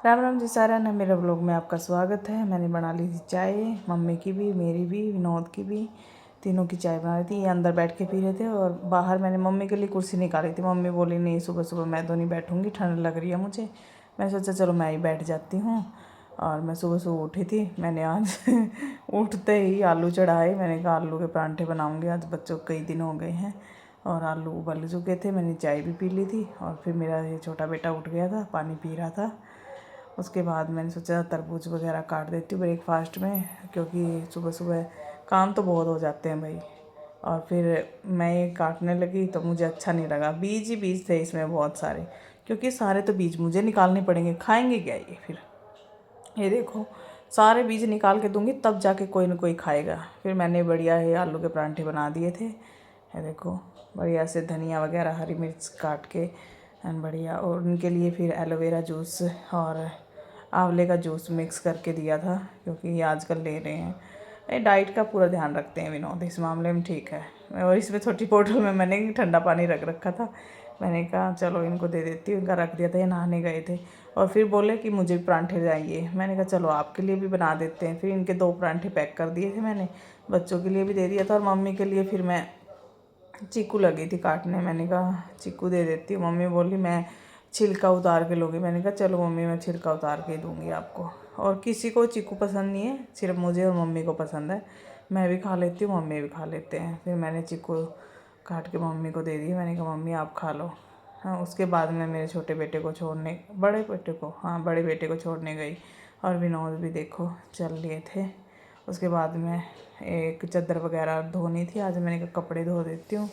राम राम जी सारा ना, मेरे व्लॉग में आपका स्वागत है। मैंने बना ली थी चाय, मम्मी की भी, मेरी भी, विनोद की भी, तीनों की चाय बना रही थी। ये अंदर बैठ के पी रहे थे और बाहर मैंने मम्मी के लिए कुर्सी निकाली थी। मम्मी बोली नहीं सुबह सुबह मैं तो नहीं बैठूँगी, ठंड लग रही है मुझे। मैं सोचा चलो मैं ही बैठ जाती हूँ। और मैं सुबह सुबह उठी थी, मैंने आज उठते ही आलू चढ़ाए। मैंने कहा आलू के परांठे बनाऊँगी आज, बच्चों को कई दिन हो गए हैं। और आलू उबल चुके थे, मैंने चाय भी पी ली थी। और फिर मेरा ये छोटा बेटा उठ गया था, पानी पी रहा था। उसके बाद मैंने सोचा तरबूज वगैरह काट देती हूँ ब्रेकफास्ट में, क्योंकि सुबह सुबह काम तो बहुत हो जाते हैं भाई। और फिर मैं ये काटने लगी तो मुझे अच्छा नहीं लगा। बीज ही बीज थे इसमें बहुत सारे, क्योंकि सारे तो बीज मुझे निकालने पड़ेंगे, खाएंगे क्या ये फिर। ये देखो, सारे बीज निकाल के दूंगी तब जाके कोई ना कोई खाएगा। फिर मैंने बढ़िया ये आलू के परांठे बना दिए थे। ये देखो, बढ़िया से धनिया वगैरह हरी मिर्च काट के एंड बढ़िया। और उनके लिए फिर एलोवेरा जूस और आंवले का जूस मिक्स करके दिया था, क्योंकि ये आजकल ले रहे हैं। ये डाइट का पूरा ध्यान रखते हैं विनोद, इस मामले में ठीक है। और इसमें छोटी बोतल में मैंने ठंडा पानी रख रखा था। मैंने कहा चलो इनको दे देती हूँ, इनका रख दिया था, ये नहाने गए थे। और फिर बोले कि मुझे भी परांठे चाहिए। मैंने कहा चलो आपके लिए भी बना देते हैं। फिर इनके 2 परांठे पैक कर दिए थे मैंने, बच्चों के लिए भी दे दिया था। और मम्मी के लिए फिर मैं चीकू लगी थी काटने, मैंने कहा चीकू दे देती हूँ। मम्मी बोली मैं छिलका उतार के लूँगी। मैंने कहा चलो मम्मी मैं छिलका उतार के ही दूँगी आपको। और किसी को चीकू पसंद नहीं है, सिर्फ मुझे और मम्मी को पसंद है। मैं भी खा लेती हूँ, मम्मी भी खा लेते हैं। फिर मैंने चीकू काट के मम्मी को दे दी। मैंने कहा मम्मी आप खा लो। हाँ, उसके बाद मैं मेरे छोटे बेटे को छोड़ने, बड़े बेटे को छोड़ने गई। और विनोद भी देखो चल लिए थे। उसके बाद में एक चादर वगैरह धोनी थी आज, मैंने कहा कपड़े धो देती हूँ।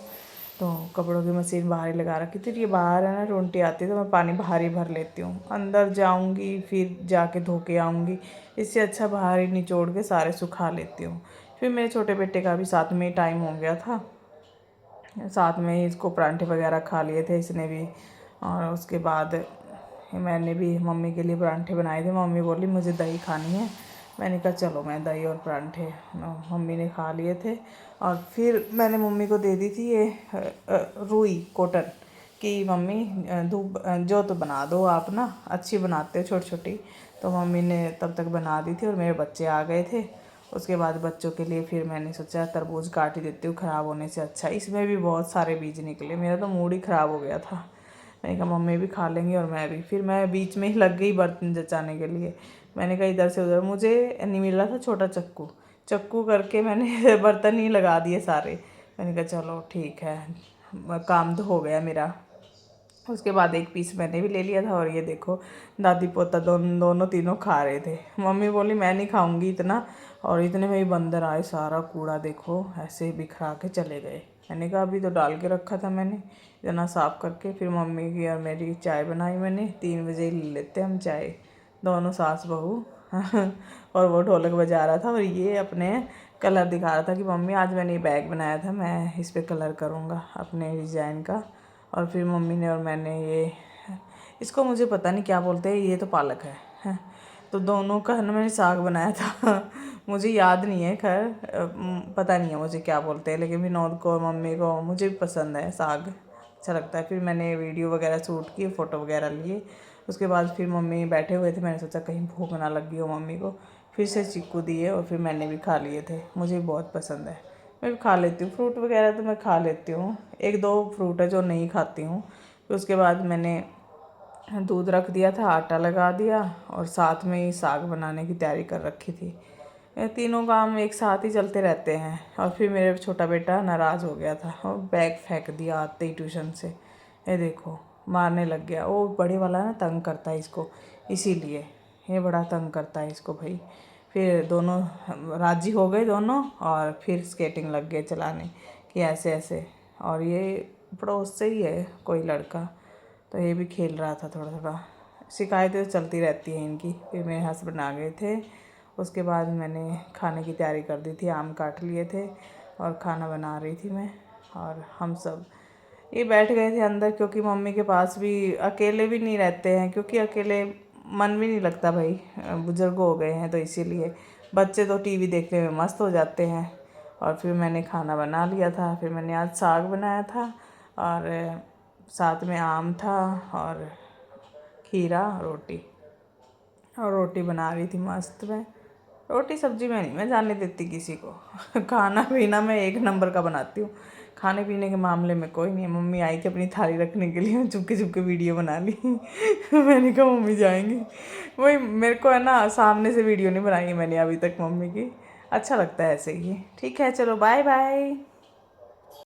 तो कपड़ों की मशीन बाहर ही लगा रखी थी। ये बाहर है ना, रोंटी आती है तो मैं पानी बाहर ही भर लेती हूँ। अंदर जाऊँगी फिर जाके धो के आऊँगी, इससे अच्छा बाहर ही निचोड़ के सारे सुखा लेती हूँ। फिर मेरे छोटे बेटे का भी साथ में ही टाइम हो गया था, साथ में ही इसको परांठे वगैरह खा लिए थे इसने भी। और उसके बाद मैंने भी मम्मी के लिए परांठे बनाए थे। मम्मी बोली मुझे दही खानी है। मैंने कहा चलो मैं दही और परांठे, मम्मी ने खा लिए थे। और फिर मैंने मम्मी को दे दी थी ये रुई कॉटन कि मम्मी धूप जो तो बना दो आप ना, अच्छी बनाते हो छोटी छोटी। तो मम्मी ने तब तक बना दी थी और मेरे बच्चे आ गए थे। उसके बाद बच्चों के लिए फिर मैंने सोचा तरबूज काट ही देती हूँ, ख़राब होने से अच्छा। इसमें भी बहुत सारे बीज निकले, मेरा तो मूड ही ख़राब हो गया था। मैंने कहा मम्मी भी खा लेंगी और मैं भी। फिर मैं बीच में ही लग गई बर्तन जचाने के लिए। मैंने कहा इधर से उधर, मुझे नहीं मिल रहा था छोटा चक्कू, चक्कू करके मैंने बर्तन ही लगा दिए सारे। मैंने कहा चलो ठीक है, काम तो हो गया मेरा। उसके बाद एक पीस मैंने भी ले लिया था। और ये देखो दादी पोता दोनों तीनों खा रहे थे। मम्मी बोली मैं नहीं खाऊंगी इतना। और इतने में ही बंदर आए, सारा कूड़ा देखो ऐसे ही बिखरा के चले गए। मैंने कहा अभी तो डाल के रखा था मैंने इतना साफ़ करके। फिर मम्मी की और मेरी चाय बनाई मैंने, 3 बजे ही ले लेते हम चाय, दोनों सास बहू। और वो ढोलक बजा रहा था और ये अपने कलर दिखा रहा था कि मम्मी आज मैंने ये बैग बनाया था, मैं इस पर कलर करूँगा अपने डिज़ाइन का। और फिर मम्मी ने और मैंने ये, इसको मुझे पता नहीं क्या बोलते हैं, ये तो पालक है। तो दोनों का ना मैंने साग बनाया था। मुझे याद नहीं है, खैर पता नहीं है मुझे क्या बोलते हैं, लेकिन विनोद को और मम्मी को मुझे भी पसंद है साग, अच्छा लगता है। फिर मैंने वीडियो वगैरह शूट की, फ़ोटो वगैरह लिए। उसके बाद फिर मम्मी बैठे हुए थे, मैंने सोचा कहीं भूख ना लगी हो मम्मी को। फिर से चीकू दिए और फिर मैंने भी खा लिए थे, मुझे भी बहुत पसंद है। मैं भी खा लेती हूँ फ्रूट वगैरह, तो मैं खा लेती हूँ। 1-2 फ्रूट है जो नहीं खाती हूँ। फिर उसके बाद मैंने दूध रख दिया था, आटा लगा दिया और साथ में ही साग बनाने की तैयारी कर रखी थी। ये तीनों काम एक साथ ही चलते रहते हैं। और फिर मेरा छोटा बेटा नाराज़ हो गया था और बैग फेंक दिया आते ही ट्यूशन से। ये देखो मारने लग गया। वो बड़े वाला ना तंग करता है इसको, इसीलिए ये बड़ा तंग करता है इसको भाई। फिर दोनों राजी हो गए दोनों और फिर स्केटिंग लग गए चलाने कि ऐसे ऐसे। और ये पड़ोस से ही है कोई लड़का, तो ये भी खेल रहा था थोड़ा थोड़ा। शिकायतें तो चलती रहती हैं इनकी। फिर मेरे हस्बैंड आ गए थे। उसके बाद मैंने खाने की तैयारी कर दी थी, आम काट लिए थे और खाना बना रही थी मैं। और हम सब ये बैठ गए थे अंदर, क्योंकि मम्मी के पास भी अकेले भी नहीं रहते हैं, क्योंकि अकेले मन भी नहीं लगता भाई, बुजुर्ग हो गए हैं तो इसीलिए। बच्चे तो टीवी देखने में मस्त हो जाते हैं। और फिर मैंने खाना बना लिया था। फिर मैंने आज साग बनाया था और साथ में आम था और खीरा रोटी। और रोटी बना रही थी मस्त मैं। रोटी सब्जी में नहीं मैं जाने देती किसी को खाना पीना मैं एक नंबर का बनाती हूँ, खाने पीने के मामले में कोई नहीं है। मम्मी आई थी अपनी थाली रखने के लिए, चुपके चुपके वीडियो बना ली मैंने कहा मम्मी जाएंगी, वही मेरे को है ना, सामने से वीडियो नहीं बनाई मैंने अभी तक मम्मी की। अच्छा लगता है ऐसे ही। ठीक है, चलो बाय बाय।